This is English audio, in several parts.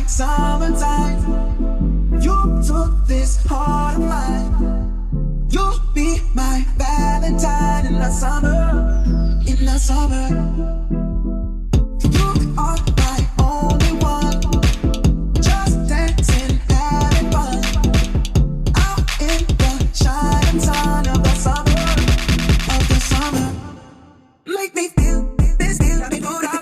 like summertime. You took this heart of mine. You'll be my Valentine in the summer. In the summer. You are my only one. Just dancing, having fun. Out in the shining sun of the summer. Of the summer. Make me feel this feel. Let me go down.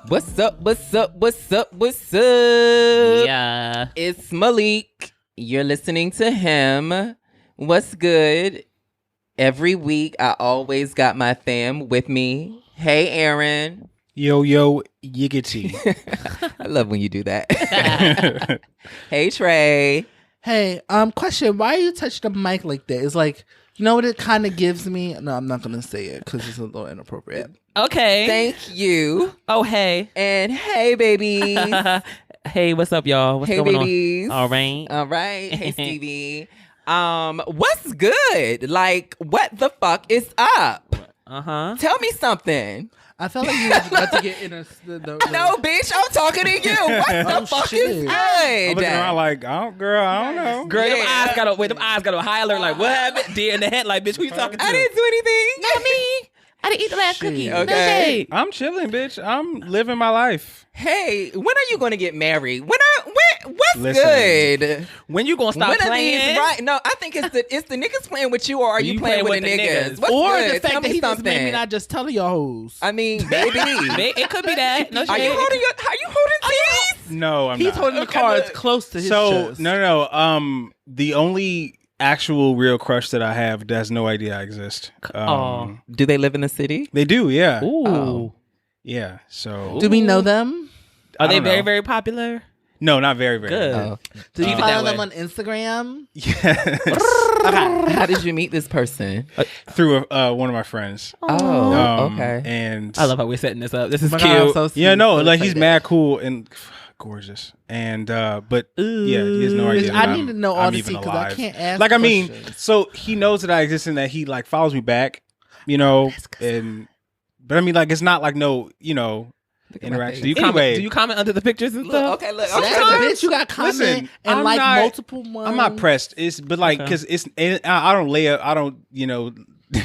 What's up? What's up? What's up? What's up? Yeah. It's Malik. You're listening to him. What's good? Every week, I always got my fam with me. Hey, Erin. Yo, yiggity. I love when you do that. Hey, Trey. Hey, question. Why you touch the mic like that? It's like, you know what it kind of gives me? No, I'm not going to say it because it's a little inappropriate. Okay. Thank you. Oh, hey. And hey, babies. Hey, what's up, y'all? What's going babies. on? All right. All right. Hey, Stevie. What's good? Like, what the fuck is up? Uh-huh. Tell me something. I felt like you were about to get in No, bitch, I'm talking to you. What the fuck shit. is good? I'm looking around like, I don't know. Girl, Yeah. them eyes got a high alert, like, what happened? Deer in the head, like, bitch, who you talking to? I didn't do anything. Not me. I didn't eat the last cookie. Okay. No shade. I'm chilling, bitch. I'm living my life. Hey, when are you going to get married? What's Listen. good? When you gonna stop When are playing? these right? No, I think it's the niggas playing with you, or are you playing with the niggas? What's Or good? the fact Tell that me he just something. made me not just telling y'all hoes. I mean, baby. It could be that. No Are shade. you holding teeth? No, I'm He's not. holding the cards close to his chest. No. The only actual real crush that I have has no idea I exist. Do they live in the city? They do, yeah. Ooh. Oh. Yeah, so. Do we know them? Are they I don't very, know. very popular? No, not very, very. Good. Oh. Do you Keep it follow that them way. on Instagram? Yes. How did you meet this person? Through one of my friends. Oh, okay. And I love how we're setting this up. This is Oh my cute. God, I'm so yeah, no, so like he's excited. mad cool and gorgeous. And but yeah, he has no idea. I that need to know all I'm the even secrets, 'cause I alive. can't ask Like, I mean, questions. so he knows that I exist and that he like follows me back, you know, but I mean, like, it's not like no, you know, interaction. Do you comment under the pictures and stuff? Okay, look. That's Okay. the bitch. You got comment Listen, and I'm like not- multiple ones. I'm not pressed. It's but like Okay. because it's I don't lay up. I don't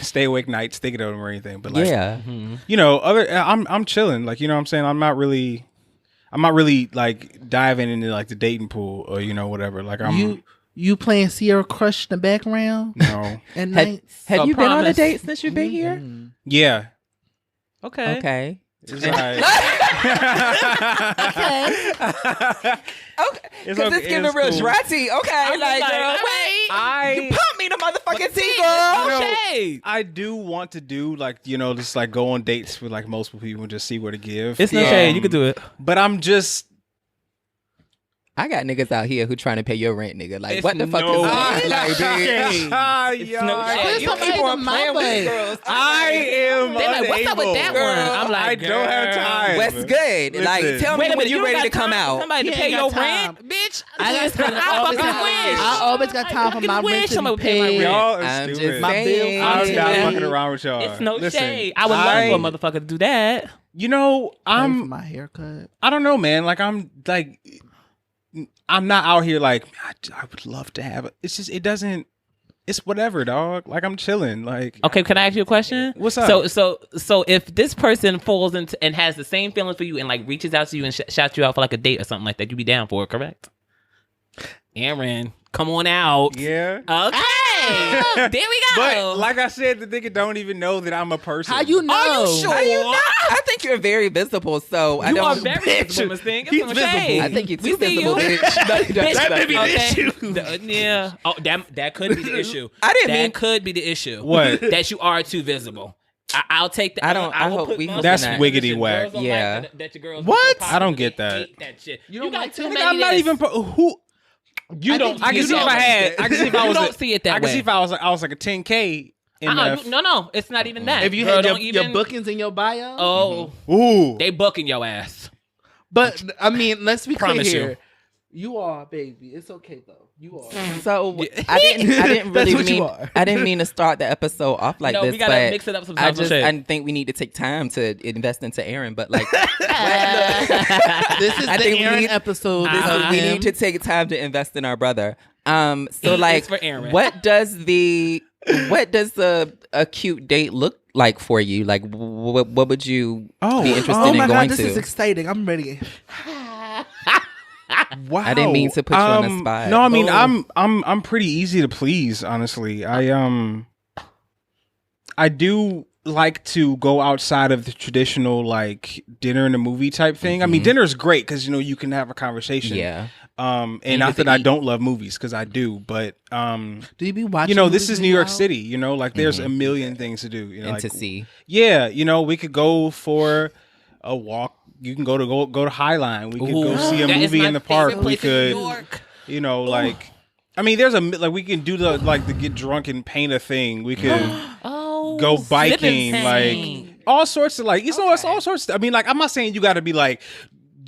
stay awake nights thinking of him or anything. But like Yeah. I'm chilling. Like, you know what I'm saying? I'm not really like diving into like the dating pool or whatever. Like You playing Sierra Crush in the background no. at night? Have So you been on a promise. date since you've been here? Yeah. Okay. Okay. It's all right. Okay. It's Because okay. it's giving It's real cool. dratty. Okay. Like, girl, wait. you pump me the motherfucking tea, No girl. shade. I do want to do like just like go on dates with like multiple people and just see what it gives. It's no shade. You can do it. But I'm just I got niggas out here who trying to pay your rent, nigga. Like, It's what the fuck no is that? shade. Like, bitch. It's no shade. You keep on playing with these girls. I am. They like, what's up with that unable. one? I'm like, I don't have time. What's good? Like, Listen. tell me Wait a when minute, you're you ready to got come time for out. somebody to He pay ain't your got rent, time. bitch. I fucking wish. I always got time for my rent wish to somebody be would pay my paid. rent. Y'all are I'm stupid. just My saying. bills I'm not Yeah. fucking around with y'all. It's no Listen, shade. I would love for a motherfucker to do that. Pay for my haircut. I don't know, man. Like, I'm not out here like, I would love to have it. It's just, it's whatever, dog. Like, I'm chilling. Like, Okay, can I ask you a question? What's up? So if this person falls into and has the same feelings for you and like reaches out to you and shouts you out for like a date or something like that, you'd be down for it, correct? Erin, come on out. yeah. Okay. there we go. But like I said, the nigga don't even know that I'm a person. How you know? Are you sure? Are you not? I think you're very visible, so I You don't. are very visible, Miss Thing. He's visible. I think you're too We see visible, you. bitch. That may be the issue. Yeah. Oh, that could be the issue. I didn't that mean- could be the issue. What? That you are too visible. I'll take that. I will hope put we my hope That's not. wiggity whack. Yeah. That your girls What? so I don't popular, get they that. hate that shit. You don't got like too to- many I'm not this. even who. You don't. I can you see if don't I had. like I can see if I You was. don't see it that I can see way. if I was like a 10K. In No, it's not even that. If you Girl, had don't your even, bookings in your bio. oh, Ooh. they booking your ass. But I mean, let's be clear Promise you. here. You are, baby. It's okay though. You are. So I didn't That's really what you mean. are. I didn't mean to start the episode off like No, this. we gotta but mix it up I sometimes. just I think we need to take time to invest into Erin. But like, This is I the think we Erin need- episode. this of is, we him. need to take time to invest in our brother. So like, for Erin. what does the cute date look like for you? Like, what would you be interested Oh in my going god, this to? is exciting. I'm ready. Wow. I didn't mean to put you on the spot. No, I mean Boom. I'm pretty easy to please, honestly. I do like to go outside of the traditional like dinner and a movie type thing. I mean, dinner is great because you can have a conversation. Yeah. And you not get to that I eat. don't love movies because I do, but Do you be watching? this movies is when New you York out? City. Like there's a million things to do. And like, to see. Yeah, we could go for a walk. You can go to Highline. We could go see a That is movie my in the park. favorite We place in New could, York. like, I mean, there's we can do the get drunk and paint a thing. We could Oh, go biking, sipping like thing. all sorts of it's all sorts. I mean, like I'm not saying you got to be like,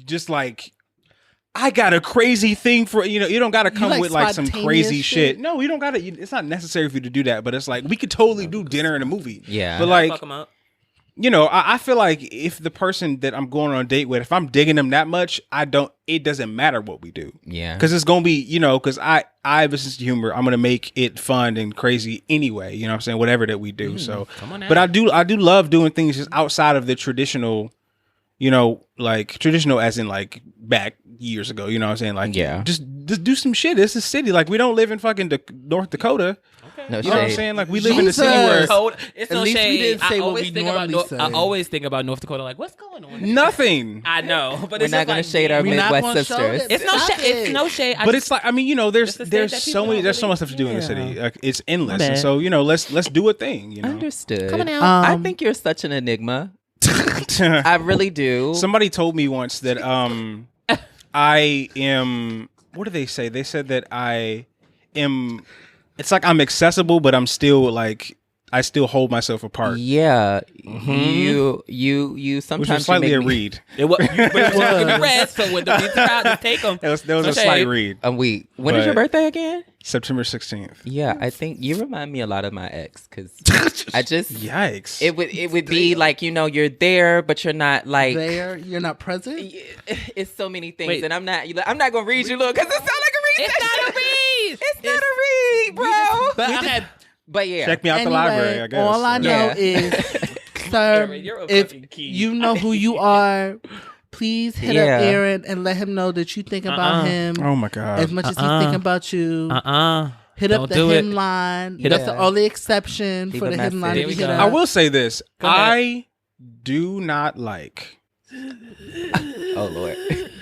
just like. I got a crazy thing for you don't got to come like with like some spontaneous crazy shit? shit. No, you don't got to. It's not necessary for you to do that. But it's like we could totally do dinner and a movie. Yeah. but like Fuck 'em up. I feel like if the person that I'm going on a date with, if I'm digging them that much, it doesn't matter what we do. Yeah. Because it's going to be, because I have a sense of humor. I'm going to make it fun and crazy anyway. You know what I'm saying? Whatever that we do. So, come on now. but I do love doing things just outside of the traditional, like traditional as in like back years ago. You know what I'm saying? Like, Yeah. just do some shit. It's a city. Like we don't live in fucking North Dakota. No You know what I'm shade. saying? Like we live in a city Jesus. where Cold. It's At no least we shade. didn't say I what always we think about normally say. I always think about North Dakota. Like, what's going on? nothing. I know, but We're it's not just gonna like, shade our We're not Midwest gonna show sisters. it. It's no Stop shade. It's it. no shade. But it's like, I mean, there's It's the state there's that so people many don't there's so really- much stuff to do in the city. Yeah. Like it's endless. My And bad. so let's do a thing. Understood. Coming out. I think you're such an enigma. I really do. Somebody told me once that I am. What did they say? They said that I am. It's like I'm accessible, but I'm still like I still hold myself apart. Yeah, you Which sometimes was slightly you a make me- read. It was, but it was looking the rest, so when the beats are out, just take them. There was No a shade. slight read. A week. When is your But- birthday again? September 16th. Yeah, I think you remind me a lot of my ex because I just Yikes. it would be like you're there but you're not like There, you're not present. it's so many things Wait. and I'm not gonna read you look because it sounds like a read. It's not a read. It's not a read, bro. But I had But yeah, Check me out the library, I guess. All I know Yeah. is, sir, Erin, you're a if fucking key. you know who you are, please hit Yeah. up Erin and let him know that you think about him Oh my god. as much as he's thinking about you. Hit up Don't the do him it. line. Hit That's up- the only exception Leave for a the him line message. to be There hit we up. go. I will say this. Go ahead. I do not like oh Lord,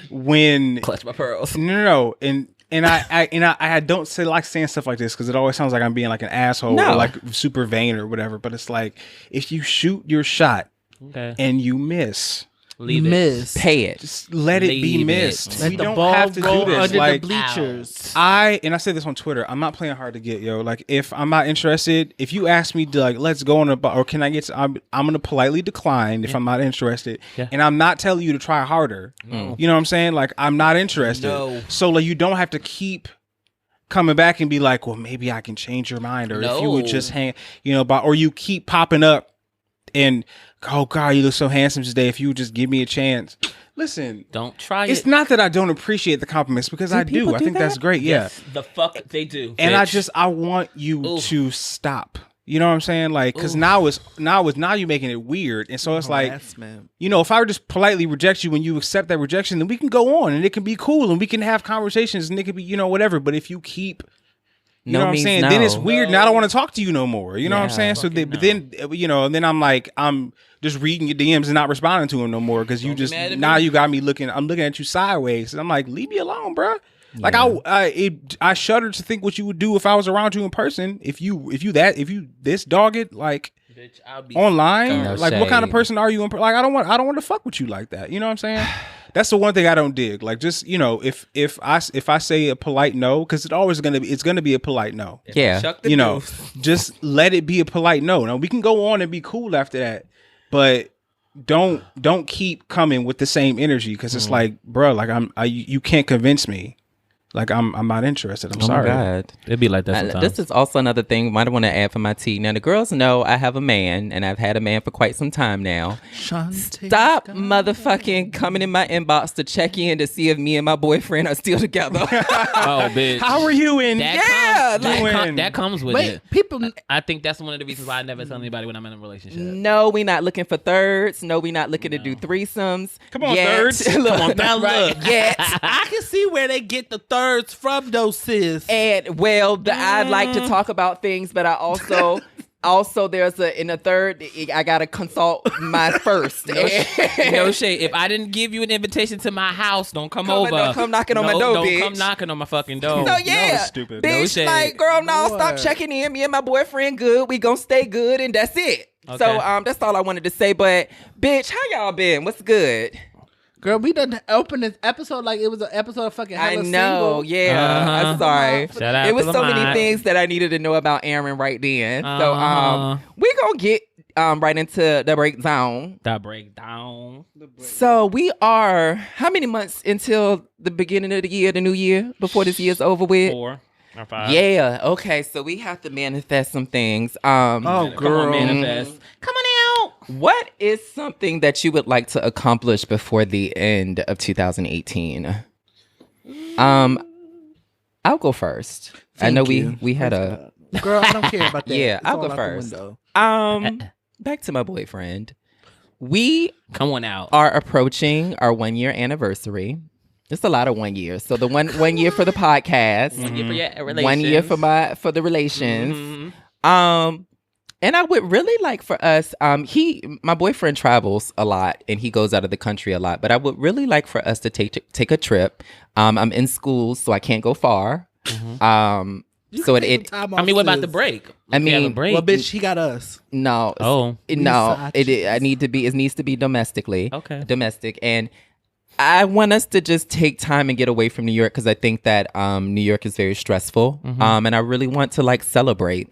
when clutch my pearls. no, and I don't say like saying stuff like this because it always sounds like I'm being like an asshole No. or like super vain or whatever. But it's like if you shoot your shot Okay. and you miss, Leave it. Miss. pay it. just let it be Leave it. missed. Let We the don't ball have to go do this. under Like the bleachers. I said this on Twitter. I'm not playing hard to get, yo. Like if I'm not interested, if you ask me to like let's go on a or can I get? I'm gonna politely decline if I'm not interested, Yeah. and I'm not telling you to try harder. You know what I'm saying? Like I'm not interested. No. So like you don't have to keep coming back and be like, well, maybe I can change your mind, or if you would No. just hang, or you keep popping up and oh god, you look so handsome today. If you would just give me a chance. Listen, Don't try it's it. not that I don't appreciate the compliments because I do. people I do think that's that? great. Yeah. Yes, the fuck they do. And bitch. I want you Oof. to stop. You know what I'm saying? Like, because now you're making it weird, and so it's like, Harassment. if I were just politely reject you when you accept that rejection, then we can go on and it can be cool and we can have conversations and it can be whatever. But if you keep You know what I'm means saying? no. Then it's weird, and I don't want to talk to you no more. You know what I'm Yeah. saying? So, but then and then I'm like, I'm just reading your DMs and not responding to them no more because you just now you got me looking. I'm looking at you sideways, and I'm like, leave me alone, bro. Like I shudder to think what you would do if I was around you in person. If you this dogged like Bitch, I'll be online, No like what kind of shade. person are you? Like I don't want to fuck with you like that. You know what I'm saying? That's the one thing I don't dig. Like just if I say a polite no, because it's gonna be a polite no. Yeah. Chuck the deuce. Just let it be a polite no. Now we can go on and be cool after that, but don't keep coming with the same energy because it's like, bro, like you can't convince me. Like I'm not interested. I'm sorry. Oh my God. It'd be like that sometimes. This is also another thing I want to add for my tea. Now the girls know I have a man, and I've had a man for quite some time now. Stop motherfucking coming in my inbox to check in to see if me and my boyfriend are still together. Oh, bitch. How are you in? That comes with Wait, it. people. I think that's one of the reasons why I never tell anybody when I'm in a relationship. No, we not looking for thirds. No, we not looking to do threesomes. Come on, yet. thirds. Look, Come on, now look. Yet. I can see where they get the thirds from, though, sis. And well, I'd like to talk about things, but I also there's in a third. I gotta consult my first. No shade. If I didn't give you an invitation to my house, don't come over. Don't come knocking on my door, don't bitch. come knocking on my fucking door. So yeah, stupid. No bitch, shade. like girl, no, Lord. stop checking in. Me and my boyfriend good. We gonna stay good, and that's it. Okay. So that's all I wanted to say. But bitch, how y'all been? What's good? Girl, we done opened this episode like it was an episode of fucking I Hella know, Single. yeah. Uh-huh. I'm sorry. Shout out It was to so many Lamont. things that I needed to know about Erin right then. Uh-huh. So we gonna get right into the breakdown. That breakdown. So we are how many months until the beginning of the year, the new year, before this year's over with? 4 or 5. Yeah. Okay. So we have to manifest some things. Oh, Come on, girl. manifest. Come on out. What is something that you would like to accomplish before the end of 2018? I'll go first. I Thank know you. we had a Girl, I don't care about that. Yeah, It's I'll all go out the first. window. Back to my boyfriend. We Come on out. are approaching our 1 year anniversary. It's a lot of 1 year. So the one year for the podcast, 1 year for your relations. 1 year for the relations. And I would really like for us, my boyfriend travels a lot and he goes out of the country a lot, but I would really like for us to take a trip. I'm in school, so I can't go far. You So can take it some time off, I mean, what about sis. the break? I If you have a mean, break. Well, bitch, he got us. no. Oh. No. It needs to be domestically. Okay. Domestic. And I want us to just take time and get away from New York because I think that New York is very stressful. And I really want to like celebrate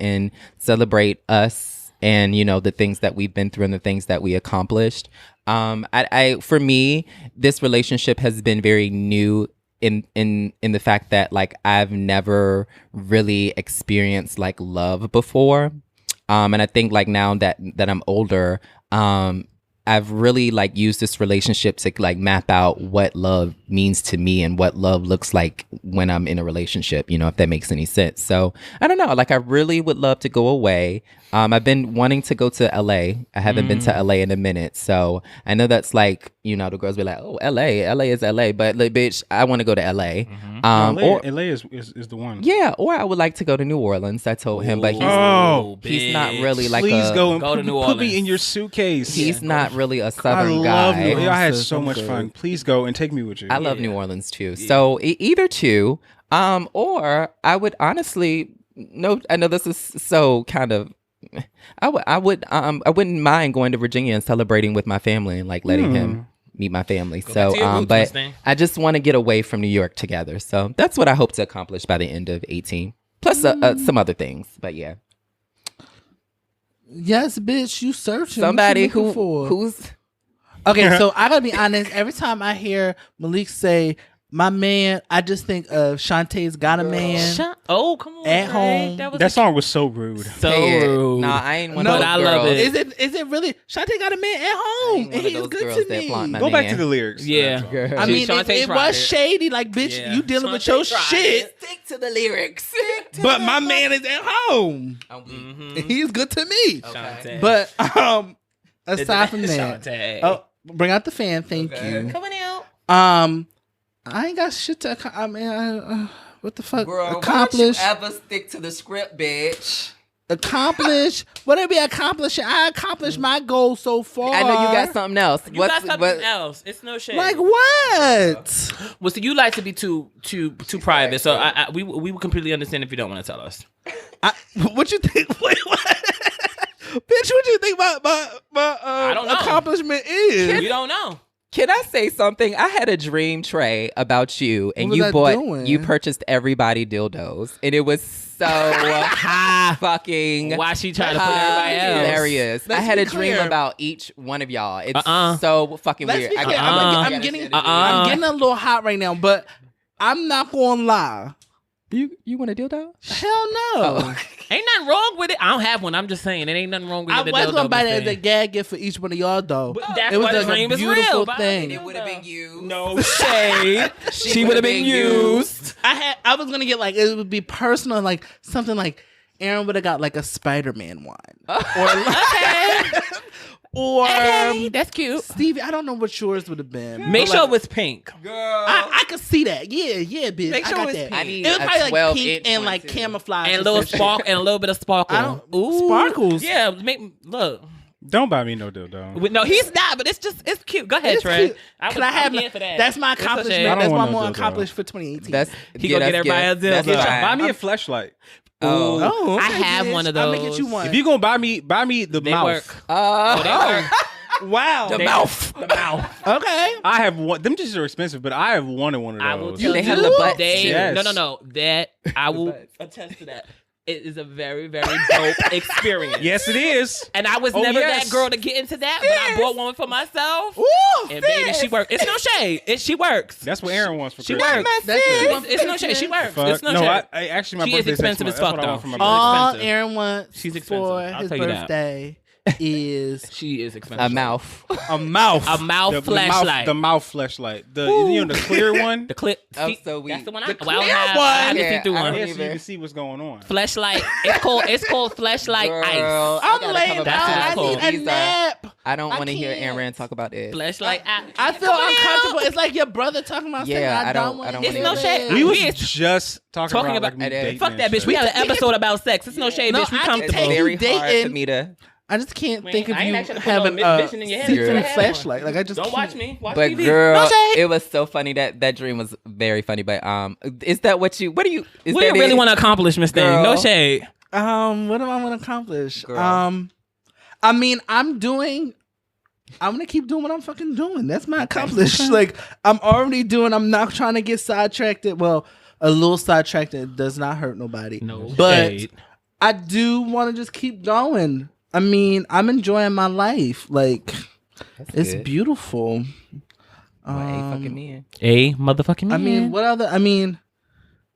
us and, you know, the things that we've been through and the things that we accomplished. For me, this relationship has been very new in the fact that like I've never really experienced like love before. And I think like now that I'm older, I've really like used this relationship to like map out what love means to me and what love looks like when I'm in a relationship, you know, if that makes any sense. So I don't know, like I really would love to go away. I've been wanting to go to LA. I haven't been to LA in a minute. So I know that's like, you know, the girls be like, oh, LA is LA. But like, bitch, I want to go to LA. LA is the one. Yeah, or I would like to go to New Orleans. I told him, but he's not really like Please go and Go to put, New put me Orleans. in your suitcase. He's not really a I Southern love guy. New Orleans. I had sis, so I'm much good. fun. Please go and take me with you. I love New Orleans too. So either two, or I would honestly no. I know this is so kind of. I wouldn't mind going to Virginia and celebrating with my family and like letting him meet my family. back to your So, roots, but Miss Thing. I just want to get away from New York together. So that's what I hope to accomplish by the end of 18. Plus some other things, but yeah. Yes, bitch, you searching. Somebody What you looking for? who's Okay, so I gotta be honest. Every time I hear Malik say my man, I just think of Shantae's Got a Man. Oh, come on. At Trey. home. That was That song was so rude. so Hey, rude. Nah, I ain't one No, of those but I love girls. it. Is it really Shantae Got a Man at I home? ain't one And of he's those good girls to that me. flaunt my Go back man. to the lyrics. Yeah. I mean, Shantae it tried was shady. Like, bitch, Yeah. you dealing with Shantae your tried shit. Stick to the lyrics. But my man is at home. He's good to me. Shantae. But aside from that, Shantae. oh, bring out the fan. Thank you. Coming out. I ain't got shit to. I mean, What the fuck? Girl, Accomplish. why don't you ever stick to the script, bitch? Accomplish. Whatever be accomplishing. I accomplished my goal so far. I know you got something else. You got something else. It's no shade. Like what? Well, so you like to be too private. So we would completely understand if you don't want to tell us. What you think? Wait, what? Bitch, what do you think my I don't know. accomplishment is? We don't know. Can I say something? I had a dream, Trey, about you, and What was I doing? you purchased everybody dildos, and it was so fucking Why she trying to put everybody else? hilarious. Let's I had be a dream clear. about each one of y'all. It's so fucking Let's weird. be I clear. can't- I'm getting a little hot right now, but I'm not gonna lie. You want a dildo? Hell no. Ain't nothing wrong with it. I don't have one. I'm just saying it ain't nothing wrong with I it. was gonna buy that as a gag gift for each one of y'all though. But that's it was why the like dream a is beautiful real. thing. It would have been you. No shade. She would have been used. I was gonna get like it would be personal, like something like Erin would have got like a Spider-Man one, or That's cute. Stevie. I don't know what yours would have been. Make but, sure like, it was pink. Girl. I could see that. Yeah, bitch. Make sure I got it's that. pink. I need It was a probably like 12 pink inch and one, like too. camouflage And a little spark and a little bit of sparkle. I don't sparkles. Yeah, look. Don't buy me no dildo. No, he's not, but it's cute. Go ahead, It's Trey. cute. I'm here for that. That's my It's no shade. accomplishment. I don't That's want what I'm no more dildo. accomplished for 2018. That's He gonna get everybody else dildo. That's fine. Buy me a fleshlight. Oh. okay, I have bitch. one of I'm those. gonna get you one. If you gonna buy me the They mouth. work. Oh, They work. Wow. The mouth. Okay. I have one. Them just are expensive, but I have wanted one of those. I will They tell have you, the butts, they, too. Yes. No. That I will attest to that. It is a very, very dope experience. Yes, it is. And I was Oh, never yes. that girl to get into that, but I bought one for myself. Ooh, And baby, she works. It's no shade. She works. That's what Erin wants for She Christmas. works. That's It's no shade. She works. Fuck. It's no No, shade. I actually my She is birthday's next expensive month. as That's fuck, what I want though. for my all birthday. Erin wants She's expensive. for I'll his tell you that. birthday is She is expensive. a mouth. A mouth. A mouth flashlight. The mouth flashlight. The clear one. The clip. Oh, See, so we- that's the one I the have. clear I have one. to Yeah, see through I one. don't Yes, so you even- can see what's going on. Flashlight. It's called flashlight Girl, ice. I I'm gotta laying come down. up with That's I what need it's a These are- nap. I don't I want to hear can't. Aaron talk about this. Flashlight. I feel uncomfortable. It's like your brother talking about something Yeah, I I don't don't want to wanna It's hear no that. shade. We was We- just talking about like, me It is. dating Fuck and that bitch. shit. We had an episode about sex. It's no shade, No, bitch. We I can It's comfortable. take you very hard for dating. me to. I just can't Man, think of I ain't you actually put no having vision in your head. six You should inch have flashlight. Like I just Don't can't. watch me. Watch But TV. girl, No shade. it was so funny that dream was very funny. But is that what you? What do you? Is What do you that really it? want to accomplish, Miss Thing? Girl. No shade. What do I want to accomplish? Girl. I mean, I'm gonna keep doing what I'm fucking doing. That's my accomplish. Like I'm already doing. I'm not trying to get sidetracked. Well, a little sidetracked. It does not hurt nobody. No but shade. I do want to just keep going. I mean, I'm enjoying my life. Like That's it's good. beautiful. Well, ain't fucking me. A motherfucking I mean, what other? I mean,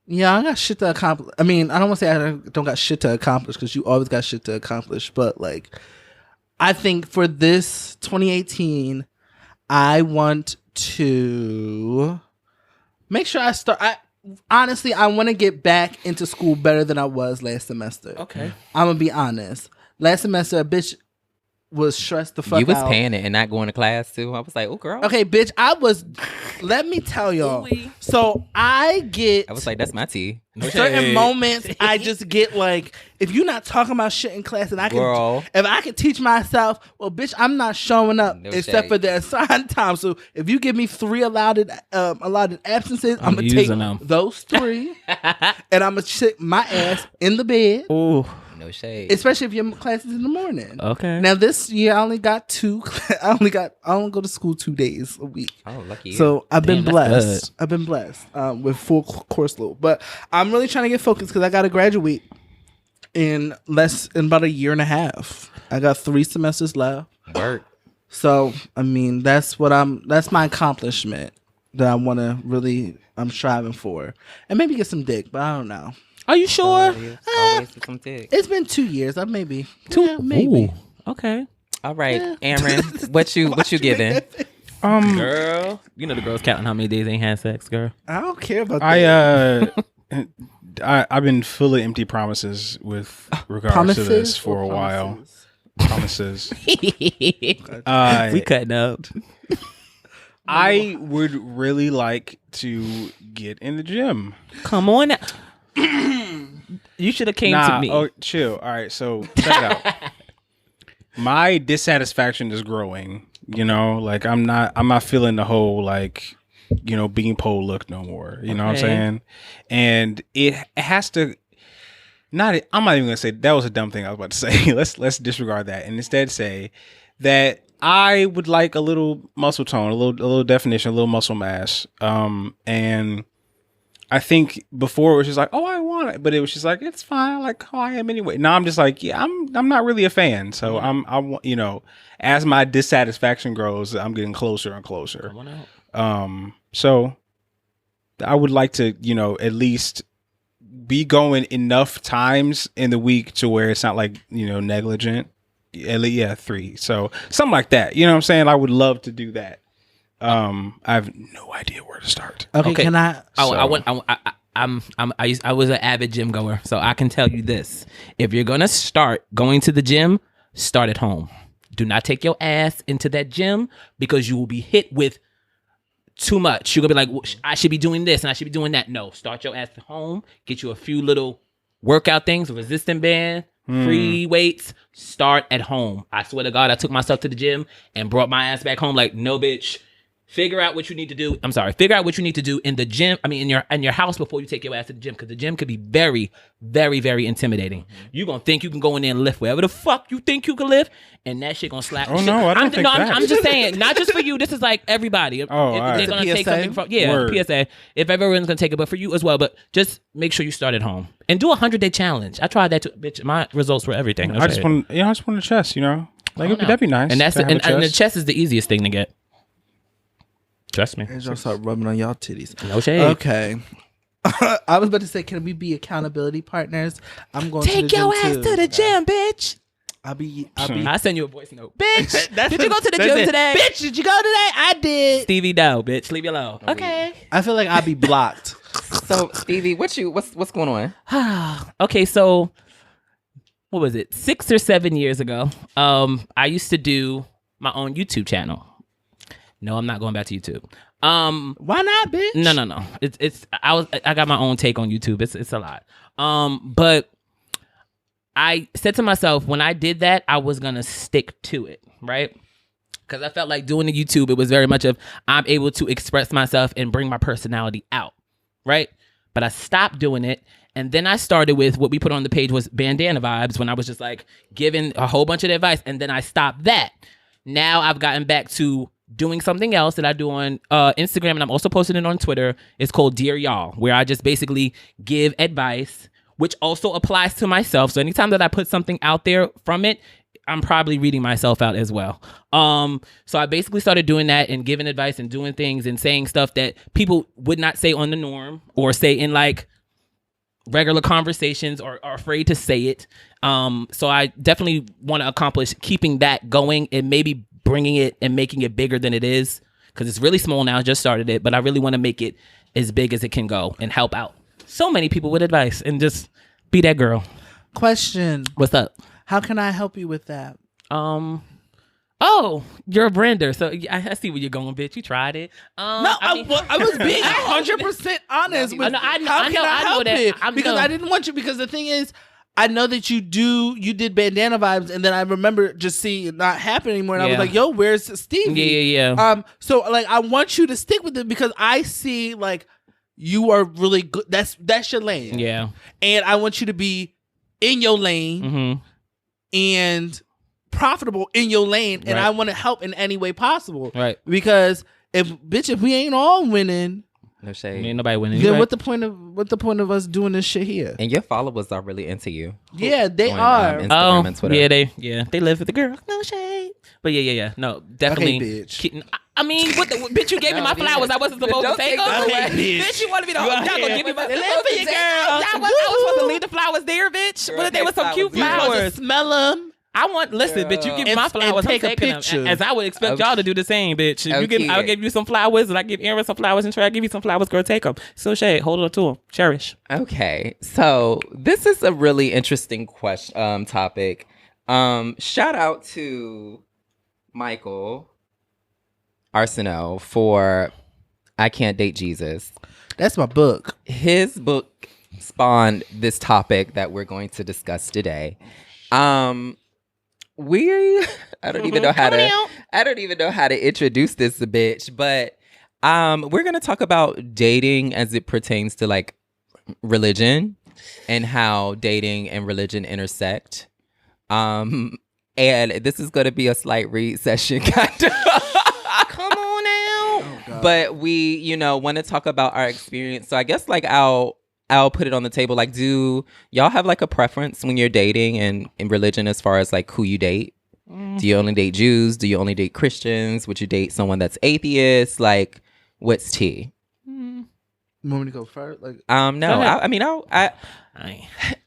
yeah, I got shit to accomplish. I mean, I don't want to say I don't got shit to accomplish because you always got shit to accomplish. But like, I think for this 2018, I want to make sure I start. Honestly, I want to get back into school better than I was last semester. Okay. I'm gonna be honest. Last semester, a bitch was stressed the fuck out. You was paying it and not going to class too. I was like, oh girl. Okay, bitch, I was. Let me tell y'all. Ooh-wee. So I get I was like, that's my tea. certain moments. I just get like, if you're not talking about shit in class, and I can, Girl. if I can teach myself, well, bitch, I'm not showing up No except shade. for the assigned time. So if you give me 3 allotted absences, I'm gonna take using them. those 3, and I'm gonna sit my ass in the bed. Ooh. No shade. Especially if your class is in the morning. Okay. Now this year I only got 2. I only go to school 2 days a week. Oh, lucky you. So I've been Damn, that's blessed. good. I've been blessed with full course load. But I'm really trying to get focused because I got to graduate in about a year and a half. I got 3 semesters left. Work. So I mean that's my accomplishment that I want to really I'm striving for, and maybe get some dick, but I don't know. Are you sure? Always some dick. It's been 2 years. I maybe 2. yeah, maybe. Ooh. Okay. All right, Aaron, what you giving? Girl. You know the girls counting how many days they ain't had sex, girl. I don't care about that. I've been full of empty promises with regards to this for a while. Promises. We cutting up. I would really like to get in the gym. Come on now. You should have came to me. Oh, chill. All right, so check it out. My dissatisfaction is growing. You know, like I'm not feeling the whole like, you know, beanpole look no more. You know what I'm saying? And it has to. I'm not even gonna say that was a dumb thing I was about to say. Let's disregard that and instead say that I would like a little muscle tone, a little definition, a little muscle mass. And I think before it was just like, oh, I want it, but it was just like, it's fine, I like how I am anyway. Now I'm just like, yeah, I'm not really a fan. So I want, you know, as my dissatisfaction grows, I'm getting closer and closer. So I would like to, you know, at least be going enough times in the week to where it's not like, you know, negligent. At least, yeah, 3. So something like that. You know what I'm saying? I would love to do that. I have no idea where to start. Okay. Can I? I was an avid gym goer, so I can tell you this: if you're gonna start going to the gym, start at home. Do not take your ass into that gym because you will be hit with too much. You're gonna be like, well, I should be doing this and I should be doing that. No, start your ass at home. Get you a few little workout things, resistant band, free weights. Start at home. I swear to God, I took myself to the gym and brought my ass back home. Like, no, bitch. Figure out what you need to do. Figure out what you need to do in the gym. I mean, in your house before you take your ass to the gym, because the gym could be very, very, very intimidating. You're gonna think you can go in there and lift wherever the fuck you think you can lift, and that shit gonna slap. Oh no, I don't think that. I'm just saying, not just for you. This is like everybody. Oh, they're gonna take something from PSA. If everyone's gonna take it, but for you as well. But just make sure you start at home and do a 100-day challenge. I tried that too, bitch. My results were everything. I just want a chest. You know, like that'd be nice. And and the chest is the easiest thing to get. Trust me. Angel start rubbing on y'all titties. No shade. Okay. I was about to say, can we be accountability partners? I'm going to the gym your ass too. to the gym, bitch. I send you a voice note, bitch. Did you go to the gym today? Bitch, did you go today? I did. Stevie, no, bitch. Leave me alone. Okay. I feel like I'll be blocked. So Stevie, what's going on? Okay, so what was it? 6 or 7 years ago, I used to do my own YouTube channel. No, I'm not going back to YouTube. Why not, bitch? No. I got my own take on YouTube. It's a lot. But I said to myself, when I did that, I was gonna stick to it, right? Because I felt like doing the YouTube, it was very much of I'm able to express myself and bring my personality out, right? But I stopped doing it. And then I started with what we put on the page was bandana vibes, when I was just like giving a whole bunch of advice. And then I stopped that. Now I've gotten back to doing something else that I do on Instagram, and I'm also posting it on Twitter. It's called Dear Y'all, where I just basically give advice, which also applies to myself. So anytime that I put something out there from it, I'm probably reading myself out as well. So I basically started doing that and giving advice and doing things and saying stuff that people would not say on the norm or say in like regular conversations or are afraid to say it. So I definitely want to accomplish keeping that going and maybe bringing it and making it bigger than it is, because it's really small now. I just started it, but I really want to make it as big as it can go and help out so many people with advice and just be that girl. Question. What's up? How can I help you with that? Oh, you're a brander, so I see where you're going, bitch. You tried it. I was being 100% honest with how can I help it? Because I didn't want you, because the thing is, I know that you did bandana vibes, and then I remember just seeing it not happen anymore, and I was like, yo, where's Stevie? Yeah. So like, I want you to stick with it because I see like you are really good. That's your lane. Yeah. And I want you to be in your lane and profitable in your lane, and I want to help in any way possible. Right. Because if we ain't all winning, no shade. Ain't nobody winning. Then what the point of us doing this shit here? And your followers are really into you. Yeah, they are. Instagram and Twitter. They live for the girl. No shade. But yeah. No, definitely. Okay, bitch. I mean, what the bitch? You gave me my flowers. I wasn't supposed to take them. Bitch, you wanted me to. Y'all gonna give me my flowers? For your girl. I was supposed to leave the flowers there, bitch. But they were some cute flowers. Smell them. Listen, bitch, you give me my flowers, take I'm a taking picture. them. As I would expect y'all to do the same, bitch. I'll give you some flowers, and I give Erin some flowers, and Trey, I give you some flowers, girl, take them. So shade, hold on to them. Cherish. Okay, so this is a really interesting topic. Shout out to Michael. Arsenault for I Can't Date Jesus. That's my book. His book spawned this topic that we're going to discuss today. I don't even know how to introduce this bitch, but we're gonna talk about dating as it pertains to like religion and how dating and religion intersect. And this is gonna be a slight read session, kind of. Come on now. Oh, But we, want to talk about our experience. So I guess like I'll put it on the table. Like, do y'all have like a preference when you're dating and in religion as far as like who you date? Do you only date Jews? Do you only date Christians? Would you date someone that's atheist? Like, what's tea? You want me to go first? Like, No. Go ahead.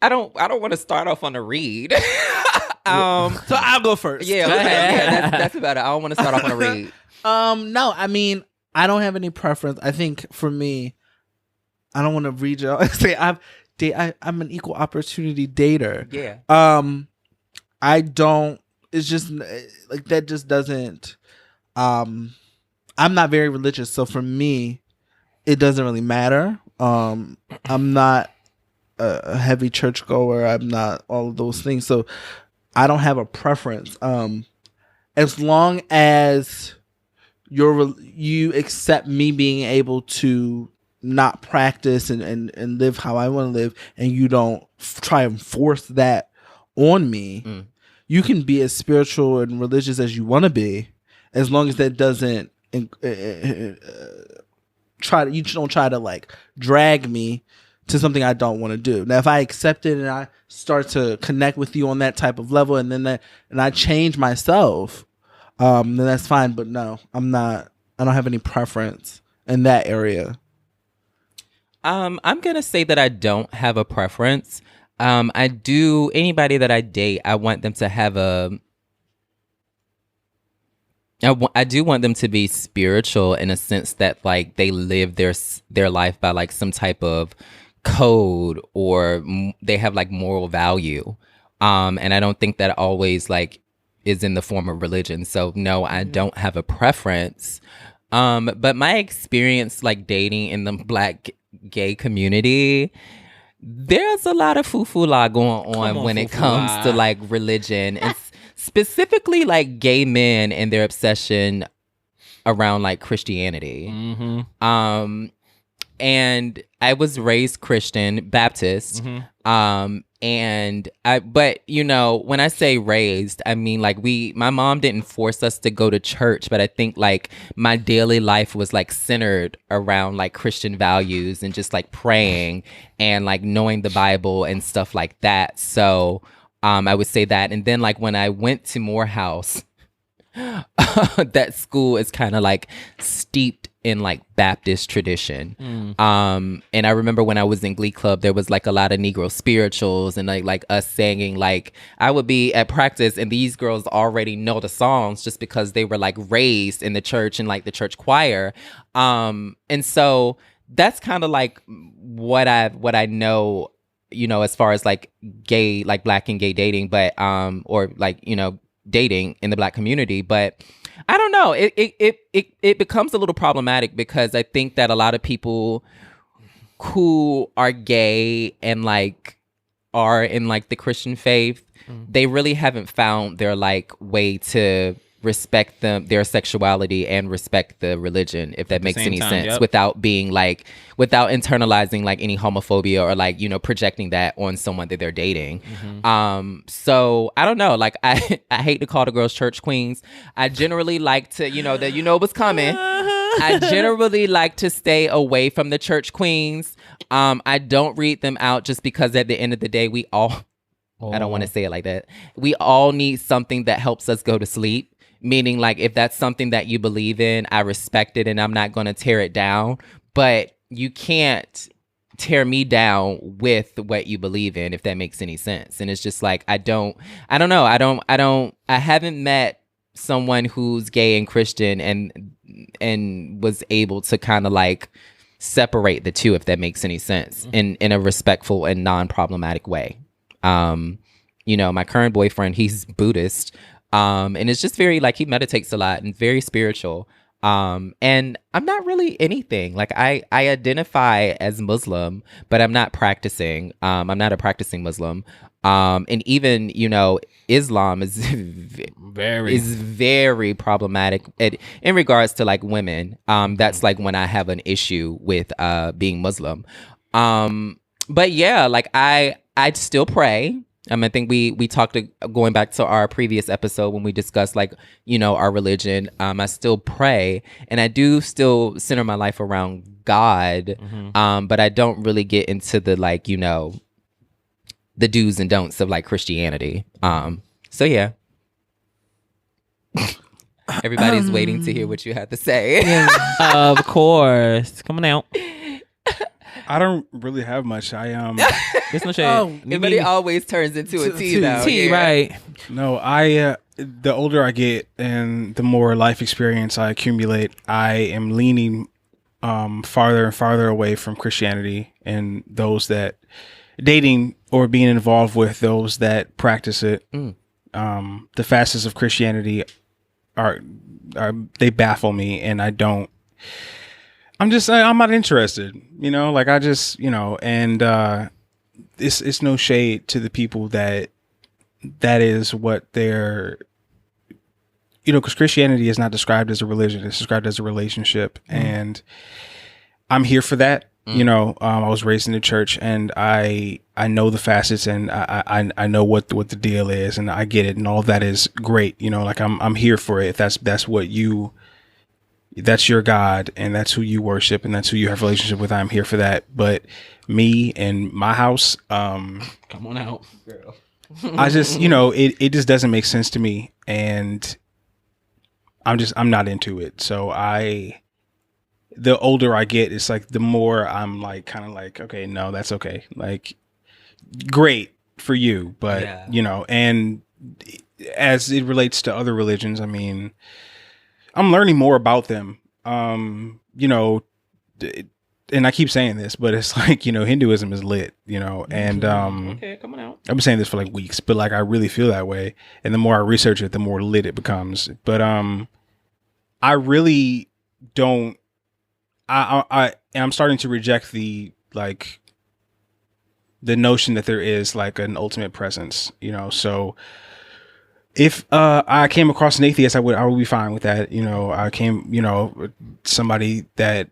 I don't want to start off on a read. so I'll go first. Yeah, Go ahead. yeah, that's about it. I don't want to start off on a read. No, I mean, I don't have any preference. I think for me, I don't want to read y'all. Say I'm an equal opportunity dater. Yeah. I don't. It's just like that. Just doesn't. I'm not very religious, so for me, it doesn't really matter. I'm not a heavy churchgoer. I'm not all of those things, so I don't have a preference. As long as you accept me being able to not practice and live how I want to live, and you don't try and force that on me, you can be as spiritual and religious as you want to be, as long as that doesn't you don't try to like drag me to something I don't want to do. Now, if I accept it and I start to connect with you on that type of level, and I change myself, then that's fine. But no, I don't have any preference in that area. I'm gonna say that I don't have a preference. Anybody that I date, I want them to have I do want them to be spiritual in a sense that like they live their life by like some type of code, or they have like moral value. And I don't think that always like is in the form of religion. So no, I don't have a preference. But my experience like dating in the Black gay community, there's a lot of foo-foo-la going on when it comes to like religion, and specifically like gay men and their obsession around like Christianity. And I was raised Christian Baptist. But when I say raised, I mean like my mom didn't force us to go to church, but I think like my daily life was like centered around like Christian values and just like praying and like knowing the Bible and stuff like that. So I would say that. And then like when I went to Morehouse, that school is kind of like steeped in like Baptist tradition. And I remember when I was in Glee Club, there was like a lot of Negro spirituals and like us singing. Like I would be at practice and these girls already know the songs just because they were like raised in the church and like the church choir. And so that's kind of like what I know, as far as like gay, like Black and gay dating, but or like, dating in the Black community. But I don't know. It becomes a little problematic because I think that a lot of people who are gay and like are in like the Christian faith, they really haven't found their like way to respect their sexuality and respect the religion, if that makes any sense, without being like, without internalizing like any homophobia or like, projecting that on someone that they're dating. So I don't know, like I hate to call the girls church queens. I generally like to, what's coming. I generally like to stay away from the church queens. I don't read them out just because at the end of the day, we all, I don't want to say it like that. We all need something that helps us go to sleep. Meaning, like, if that's something that you believe in, I respect it and I'm not going to tear it down. But you can't tear me down with what you believe in, if that makes any sense. And it's just like, I haven't met someone who's gay and Christian and was able to kind of like separate the two, if that makes any sense, in a respectful and non-problematic way. My current boyfriend, he's Buddhist. And it's just very like, he meditates a lot and very spiritual. And I'm not really anything. Like I identify as Muslim, but I'm not practicing. I'm not a practicing Muslim. And even, Islam is very problematic in regards to like women. That's like when I have an issue with being Muslim. But yeah, like I still pray. I think we talked going back to our previous episode when we discussed like, our religion. I still pray, and I do still center my life around God. But I don't really get into the like, the do's and don'ts of like Christianity. So yeah. Everybody's waiting to hear what you have to say. Of course. Come on out. I don't really have much. There's no shade. Everybody always turns into a T though. T, Yeah. right. No, the older I get and the more life experience I accumulate, I am leaning farther and farther away from Christianity and those that dating or being involved with those that practice it. The facets of Christianity are they baffle me, and I'm not interested, like I just, and it's no shade to the people that is what they're, because Christianity is not described as a religion, it's described as a relationship. And I'm here for that. I was raised in the church, and I know the facets, and I know what the deal is, and I get it, and all of that is great. Like I'm here for it. If that's your God, and that's who you worship, and that's who you have a relationship with, I'm here for that. But me and my house, Come on out, girl. I just, it just doesn't make sense to me, and I'm not into it. So the older I get, it's like the more I'm like kind of like, okay, no, that's okay. Like, great for you, but and as it relates to other religions, I mean, I'm learning more about them. And I keep saying this, but it's like, Hinduism is lit, and Okay, come on out. I've been saying this for like weeks, but like I really feel that way. And the more I research it, the more lit it becomes. But I really don't. I'm starting to reject the notion that there is like an ultimate presence, So if I came across an atheist, I would be fine with that. I came, somebody that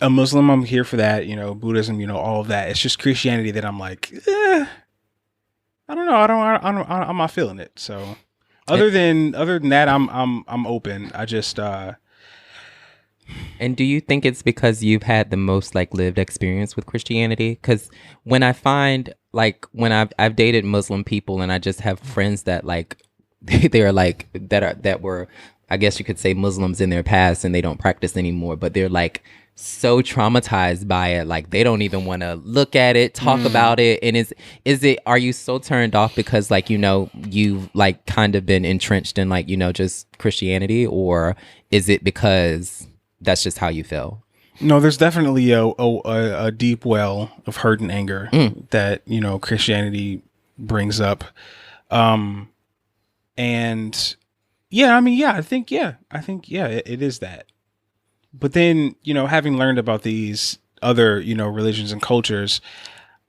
a Muslim, I'm here for that. Buddhism, all of that. It's just Christianity that I'm like, I don't know. I'm not feeling it. So other than that, I'm open. I just. And do you think it's because you've had the most like lived experience with Christianity? Because when I find like when I've dated Muslim people, and I just have friends that like they're like that were, I guess you could say, Muslims in their past, and they don't practice anymore, but they're like so traumatized by it, like they don't even want to look at it, talk about it. And are you so turned off because like you've like kind of been entrenched in like just Christianity, or is it because that's just how you feel? No, there's definitely a deep well of hurt and anger that Christianity brings up, and I think it is that. But then having learned about these other religions and cultures,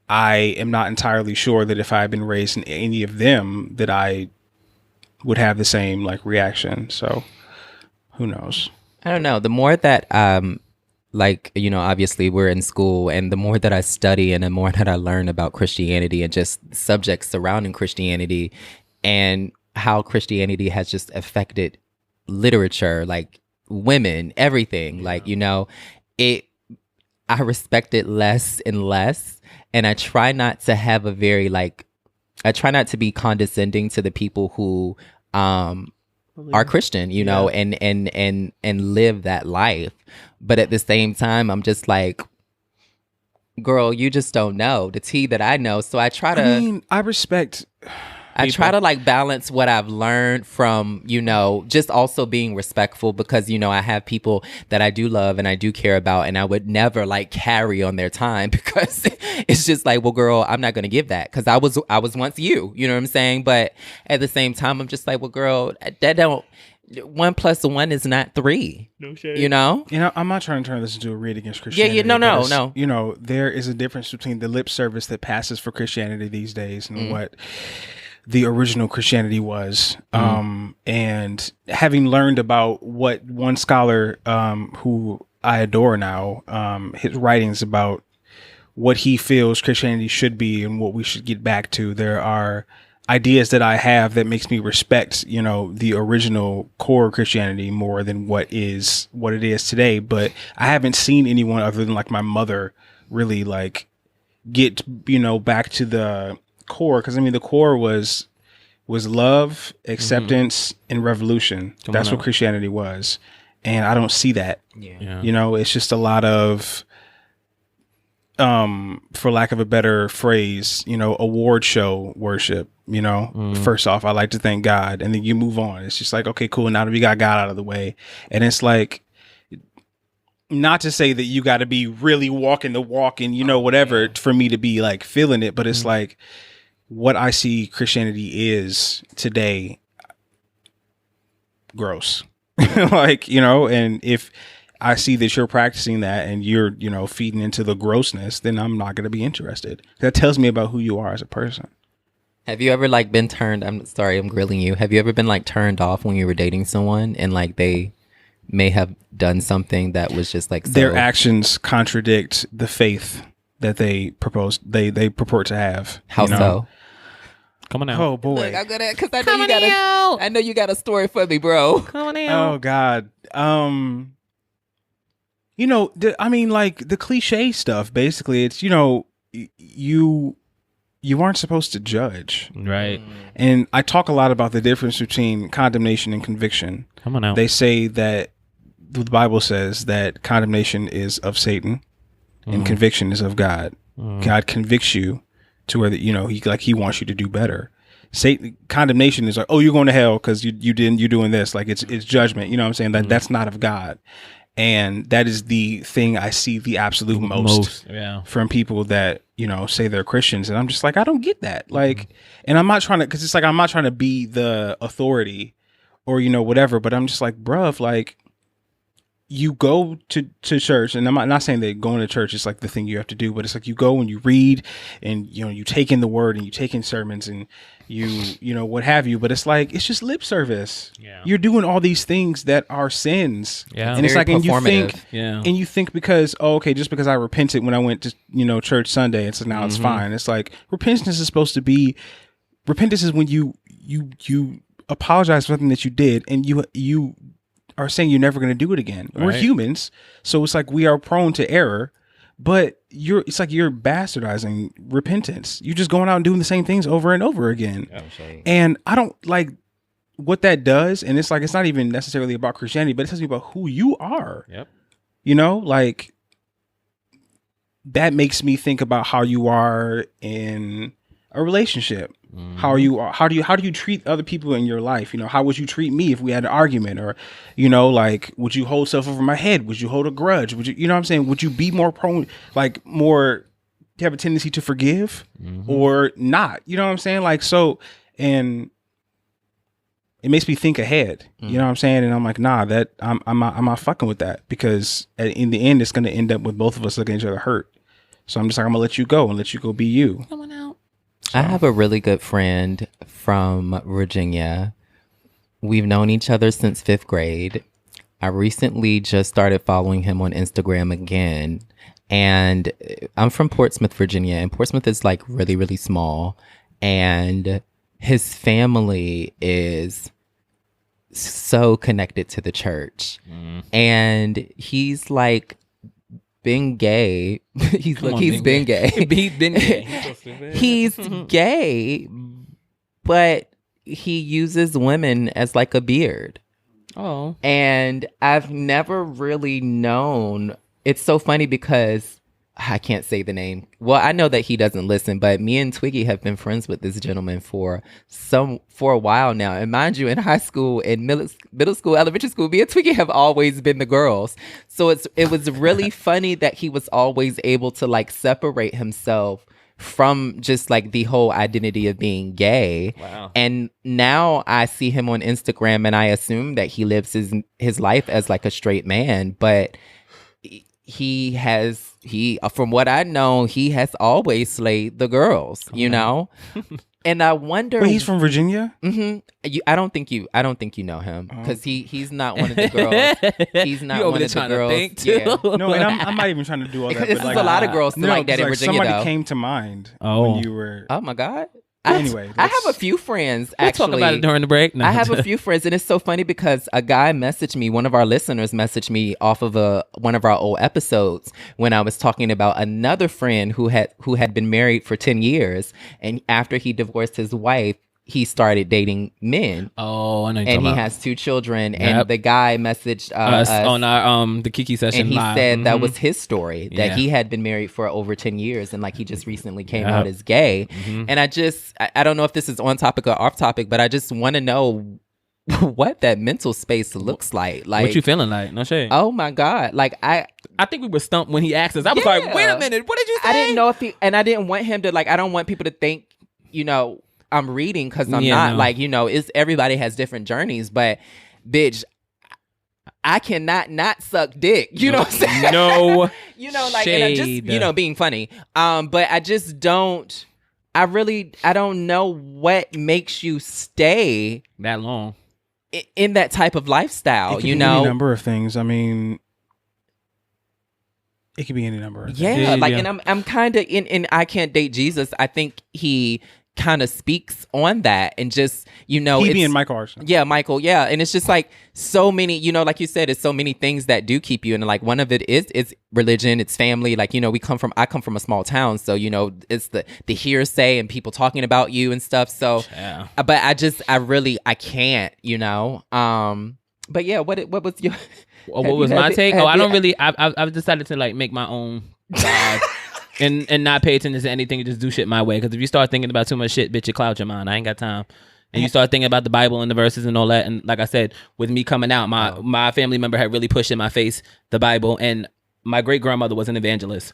I am not entirely sure that if I had been raised in any of them that I would have the same like reaction. So who knows? I don't know. The more that, obviously we're in school, and the more that I study and the more that I learn about Christianity and just subjects surrounding Christianity and how Christianity has just affected literature, like women, everything, like, I respect it less and less. And I try not to have I try not to be condescending to the people who, are Christian, and live that life. But at the same time, I'm just like, girl, you just don't know the tea that I know. So I try to, I respect I try to like balance what I've learned from, just also being respectful, because, I have people that I do love and I do care about, and I would never like carry on their time because it's just like, well, girl, I'm not going to give that because I was once you know what I'm saying? But at the same time, I'm just like, well, girl, 1 + 1 is not 3. No shade. You know? I'm not trying to turn this into a read against Christianity. Yeah, no. There is a difference between the lip service that passes for Christianity these days and what the original Christianity was. And having learned about what one scholar who I adore now, his writings about what he feels Christianity should be and what we should get back to, there are ideas that I have that makes me respect, the original core Christianity more than what it is today. But I haven't seen anyone other than like my mother really like get, back to the core. Cause I mean, the core was love, acceptance, and revolution. That's what Christianity was. And I don't see that. Yeah. It's just a lot of, for lack of a better phrase, award show worship. First off, I like to thank God, and then you move on. It's just like, okay, cool. Now that we got God out of the way, and it's like, not to say that you got to be really walking the walk and whatever for me to be like feeling it, but it's like what I see Christianity is today. Gross, and if I see that you're practicing that and you're, feeding into the grossness, then I'm not going to be interested. That tells me about who you are as a person. Have you ever like been turned? I'm sorry, I'm grilling you. Have you ever been like turned off when you were dating someone and like they may have done something that was just like their actions contradict the faith that they purport to have? How so? Come on out. Oh boy. Look, I'm gonna because I know you got a story for me, bro. Come on out. Oh God. The cliche stuff, basically, it's, you aren't supposed to judge. Right. And I talk a lot about the difference between condemnation and conviction. Come on out. They say that the Bible says that condemnation is of Satan and conviction is of God. God convicts you to where he wants you to do better. Satan condemnation is like, oh, you're going to hell because you're doing this. Like it's judgment. You know what I'm saying? That's not of God. And that is the thing I see the absolute most from people that, say they're Christians. And I'm just like, I don't get that. Like, and I'm not trying to, cause it's like, I'm not trying to be the authority or, whatever, but I'm just like, bruv, like you go to church, and I'm not saying that going to church is like the thing you have to do, but it's like you go and you read and, you take in the word and you take in sermons and you what have you, but it's like, it's just lip service. Yeah. You're doing all these things that are sins. Yeah. And it's like, and you think because, just because I repented when I went to, church Sunday, and so now it's fine. It's like, repentance is when you apologize for something that you did and you are saying you're never going to do it again. Right. We're humans. So it's like, we are prone to error, but it's like you're bastardizing repentance. You're just going out and doing the same things over and over again. And I don't like what that does. And it's like, it's not even necessarily about Christianity, but it tells me about who you are. Yep. Like that makes me think about how you are in a relationship. How do you treat other people in your life? How would you treat me if we had an argument? Or, like, would you hold stuff over my head? Would you hold a grudge? Would you, what I'm saying? Would you be more prone, like more have a tendency to forgive or not? You know what I'm saying? Like, so, and it makes me think ahead, you know what I'm saying? And I'm like, nah, that I'm not fucking with that, because in the end, it's going to end up with both of us looking at each other hurt. So I'm just like, I'm gonna let you go and let you go be you. Come on out. I have a really good friend from Virginia. We've known each other since 5th grade. I recently just started following him on Instagram again. And I'm from Portsmouth, Virginia. And Portsmouth is like really, really small. And his family is so connected to the church. And he's like been gay. He's been gay. He's been gay. He's gay, but he uses women as like a beard. Oh. And I've never really known. It's so funny because I can't say the name. Well, I know that he doesn't listen, but me and Twiggy have been friends with this gentleman for a while now. And mind you, in high school, and middle school, elementary school, me and Twiggy have always been the girls. So it was really funny that he was always able to like separate himself from just like the whole identity of being gay. Wow. And now I see him on Instagram and I assume that he lives his life as like a straight man, but he from what I know, he has always slayed the girls, you know? And I wonder. Wait, he's from Virginia? Mm-hmm. I don't think you know him because he's not one of the girls. He's not one of the girls. Yeah. No, and I'm not even trying to do all that. There's But like, a lot of girls still like that in like Virginia. Somebody though. came to mind Oh. when you were. Oh my God. Anyway, I have a few friends We'll actually. talk about it during the break. No, I have a few friends, and it's so funny because a guy messaged me. One of our listeners messaged me off of one of our old episodes when I was talking about another friend who had been married for 10 years, and after he divorced his wife, he started dating men. Oh, I know. And he has 2 children. Yep. And the guy messaged us on our the Kiki session, and he live. said that was his story, that Yeah. he had been married for over 10 years and like he just recently came out as gay. And I don't know if this is on topic or off topic, but I just want to know what that mental space looks like. Like, What you feeling like? No shade. oh my God. Like I think we were stumped when he asked us. I was like, wait a minute, what did you say? I didn't know if I didn't want him to like, I don't want people to think, you know, I'm reading because I'm not like, you know, everybody has different journeys, but bitch, I cannot not suck dick. You know what I'm saying? No. You know, like, and I just, you know, being funny. But I just don't, I don't know what makes you stay that long in that type of lifestyle, It could you be know? any number of things. I mean, it could be any number of things. Yeah, like, and I'm kind of in I Can't Date Jesus. I think he kind of speaks on that and just, you know, He being Michael Arson. Yeah, Michael. Yeah. And it's just like so many, you know, like you said, it's so many things that do keep you. And like one of it is religion, it's family. Like, you know, I come from a small town. So, you know, it's the hearsay and people talking about you and stuff. So, Yeah. but I can't, you know. But yeah, what was your what was my take? I don't really, I've decided to like make my own God. And not pay attention to anything and just do shit my way. Because if you start thinking about too much shit, bitch, it clouds your mind. I ain't got time. And you start thinking about the Bible and the verses and all that. And like I said, with me coming out, my family member had really pushed in my face the Bible. And my great grandmother was an evangelist.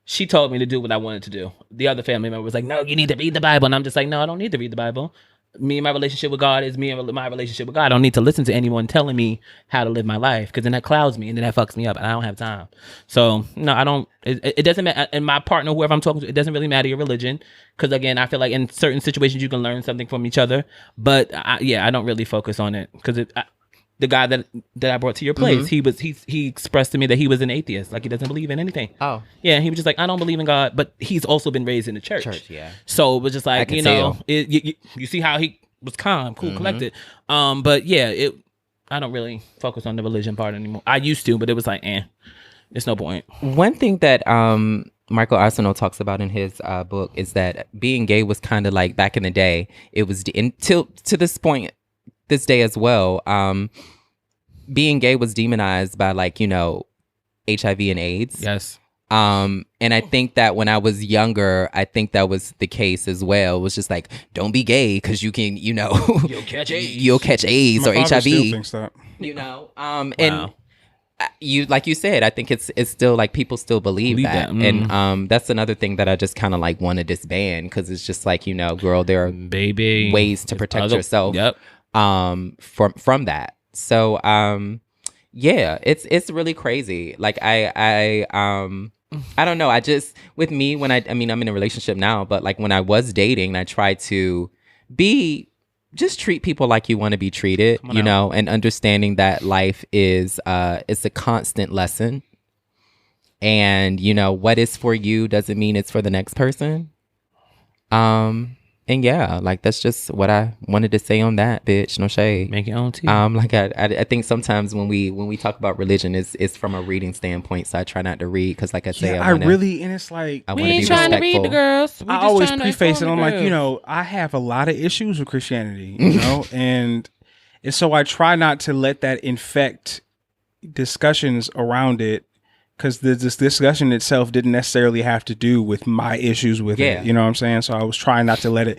She told me to do what I wanted to do. The other family member was like, no, you need to read the Bible. And I'm just like, no, I don't need to read the Bible. Me and my relationship with God is me and my relationship with God. I don't need to listen to anyone telling me how to live my life because then that clouds me and then that fucks me up and I don't have time. So no, I don't. It doesn't matter. And my partner, whoever I'm talking to, it doesn't really matter your religion because again, I feel like in certain situations you can learn something from each other. But I don't really focus on it because the guy that I brought to your place, he expressed to me that he was an atheist, like he doesn't believe in anything. Oh. Yeah, he was just like, I don't believe in God, but he's also been raised in the church. Yeah. So it was just like, you know, tell. you see how he was calm, cool, collected. But yeah, I don't really focus on the religion part anymore. I used to, but it was like, it's no point. One thing that Michael Arsenault talks about in his book is that being gay was kind of like back in the day. It was until to this point, this day as well. Being gay was demonized by like, you know, HIV and AIDS. Yes. And I think that when I was younger, I think that was the case as well. It was just like, don't be gay because you can, you know, You'll catch AIDS. You'll catch AIDS My or father HIV. still thinks that. You know, Wow. and you, like you said, I think it's still like people still believe that. And that's another thing that I just kind of like want to disband because it's just like, you know, girl, there are Baby ways to protect yourself. Yep. From that. So yeah, it's really crazy. Like I don't know. I just, with me, when I mean, I'm in a relationship now, but like when I was dating, I tried to just treat people like you want to be treated, you know, and understanding that life is, it's a constant lesson. And, you know, what is for you doesn't mean it's for the next person. And yeah, like that's just what I wanted to say on that, bitch. No shade. Make your own tea. Like I think sometimes when we talk about religion, it's from a reading standpoint. So I try not to read because, like I say, Yeah, and it's like I We want to be ain't trying to respectful. read the girls. We I just always trying to preface it. inform I'm the like, you girls. know, I have a lot of issues with Christianity, you know, and so I try not to let that infect discussions around it because this discussion itself didn't necessarily have to do with my issues with Yeah. it. You know what I'm saying? So I was trying not to let it,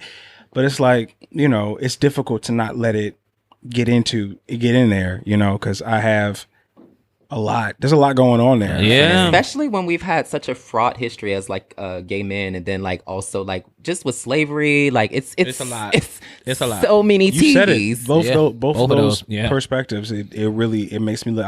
but it's like, you know, it's difficult to not let it get in there, you know, because I have a lot. There's a lot going on there. Yeah. Especially when we've had such a fraught history as like gay men, and then like also like just with slavery, like it's a lot. It's a lot. So many You said TVs. it. Both of those yeah. perspectives. It really makes me.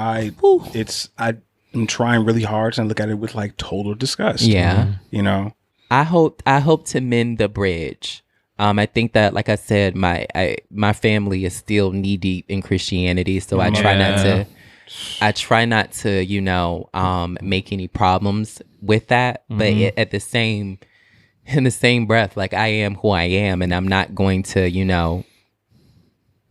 I'm trying really hard to look at it with like total disgust. Yeah. You know. I hope to mend the bridge. I think that, like I said, my family is still knee deep in Christianity, so I try not to, you know, make any problems with that. But in the same breath, like I am who I am, and I'm not going to, you know,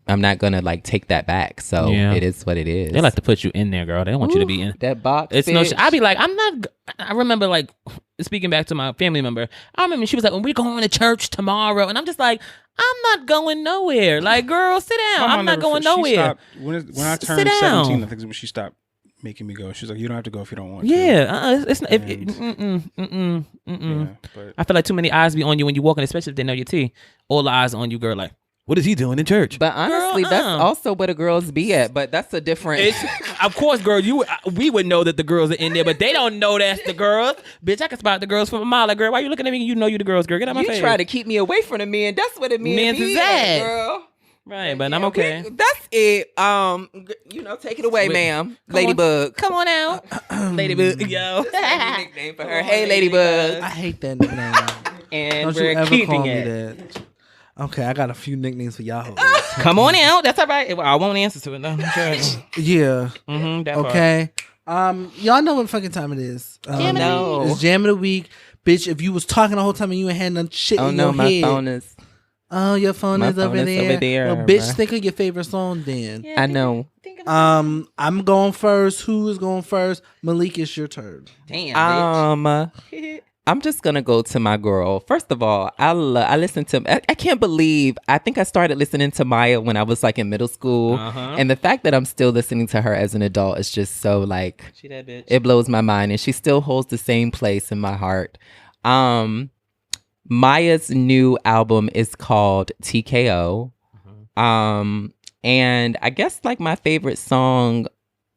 like take that back. So it is what it is. They like to put you in there, girl. They don't want you to be in that box. It's no. I be like, I remember like speaking back to my family member. I remember she was like, "When we going to church tomorrow," and I'm just like, "I'm not going nowhere." Like, girl, sit down. I'm not going nowhere. When I turned 17, I think is when she stopped making me go. She's like, "You don't have to go if you don't want to." Yeah, it's not. Yeah, but I feel like too many eyes be on you when you walking, especially if they know your T. All the eyes on you, girl. Like, what is he doing in church? But honestly, that's also where the girls be at. But that's a different. Of course, girl. We would know that the girls are in there, but they don't know that's the girls. Bitch, I can spot the girls from a mile. Like, girl, why you looking at me? You know you the girls, girl. Get out my face. You try to keep me away from the men. That's what it means. Men's is at, that. girl. Right, but I'm okay. That's it. You know, take it away, ma'am. Ladybug. Come on out. Ladybug, yo. Nickname for her. Hey, Ladybug. I hate that nickname. And Don't you we're ever keeping call me it. that. Okay, I got a few nicknames for y'all. Come on out. That's all right. I won't answer to it though. Yeah. That Okay. Y'all know what fucking time it is. No. It's Jam of the Week. Bitch, if you was talking the whole time and you ain't had none shit in your my head. phone is. Oh, your phone is over there. Well, bitch, bruh. think of your favorite song then. I know. I'm going first. Who is going first? Malik, it's your turn. Damn, bitch. I'm just gonna go to my girl. First of all, I listen to. I can't believe. I think I started listening to Maya when I was like in middle school, and the fact that I'm still listening to her as an adult is just so like. She that bitch. It blows my mind, and she still holds the same place in my heart. Maya's new album is called T.KO. And I guess like my favorite song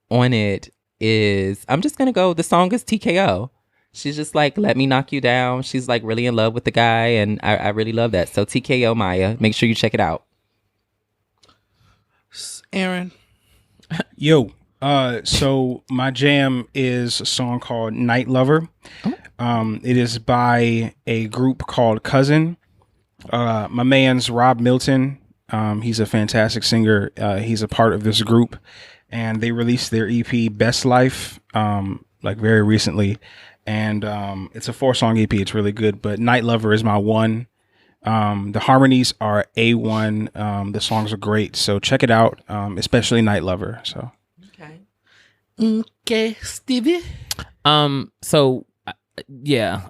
on it is, I'm just going to go, the song is T.KO. She's just like, let me knock you down. She's like really in love with the guy. And I really love that. So T.KO Maya, make sure you check it out. Erin. Yo, so my jam is a song called Night Lover. It is by a group called Cousin. My man's Rob Milton. He's a fantastic singer. He's a part of this group, and they released their EP Best Life like very recently, and it's a 4-song EP. It's really good, but Night Lover is my one. The harmonies are A1. The songs are great, so check it out, especially Night Lover. So Okay, Stevie. So yeah.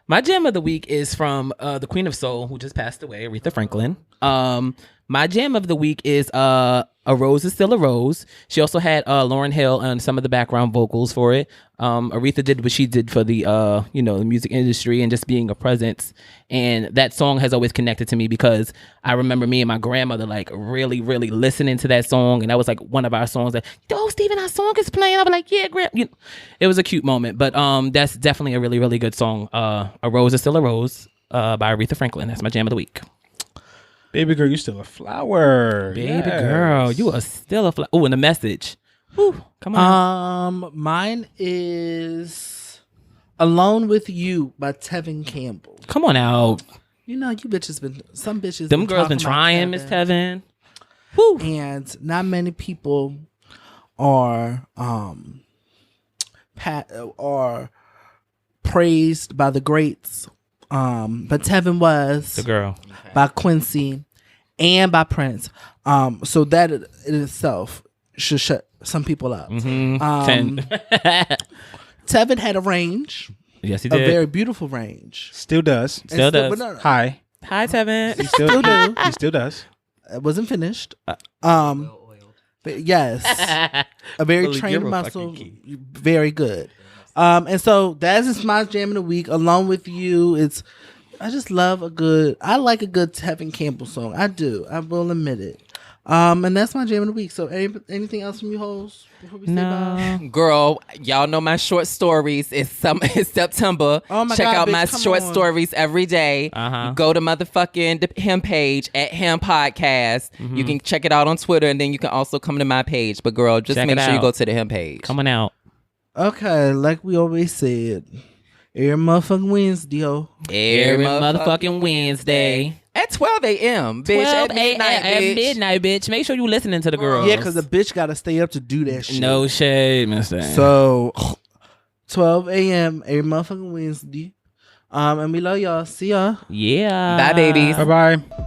My jam of the week is from the Queen of Soul, who just passed away, Aretha Franklin. My jam of the week is A Rose is Still a Rose. She also had Lauryn Hill and some of the background vocals for it. Aretha did what she did for the the music industry and just being a presence. And that song has always connected to me because I remember me and my grandmother like really, really listening to that song. And that was like one of our songs that, Steven, our song is playing. I was like, yeah, it was a cute moment. But that's definitely a really, really good song. A Rose is Still a Rose by Aretha Franklin. That's my jam of the week. Baby girl, you still a flower. Baby girl, you are still a flower. Oh, and a message. Whew, come on. Mine is Alone with You by Tevin Campbell. Come on out. You know, some bitches. Them girls been trying, Miss Tevin. Whew. And not many people are praised by the greats. But Tevin was the girl by Quincy and by Prince. So that in itself should shut some people up. Tevin had a range. Yes, he A did. very beautiful range. Still does. Still does. But no, Hi. Hi, Tevin. He still do. He still does. it wasn't finished. But yes, a very Well, trained you're a muscle, fucking very good. And so that is my jam of the week. Along with You, I just love I like a good Tevin Campbell song. I do. I will admit it. And that's my jam of the week. So anything else from you hoes before we say bye? Girl, y'all know my short stories. It's September. Oh my Check God, out bitch, my come short on. stories every day. Go to motherfucking him page at him podcast. You can check it out on Twitter, and then you can also come to my page. But girl, just Check make it sure you out. go to the him page. Coming out. Okay, like we always said, every motherfucking Wednesday, yo. Every motherfucking Wednesday. At 12 a.m. bitch. 12 At midnight, at bitch. midnight, bitch. Make sure you listening to the girls. Yeah, because the bitch got to stay up to do that shit. No shade, mister. So, 12 a.m. every motherfucking Wednesday. And we love y'all. See y'all. Yeah. Bye, babies. Bye bye.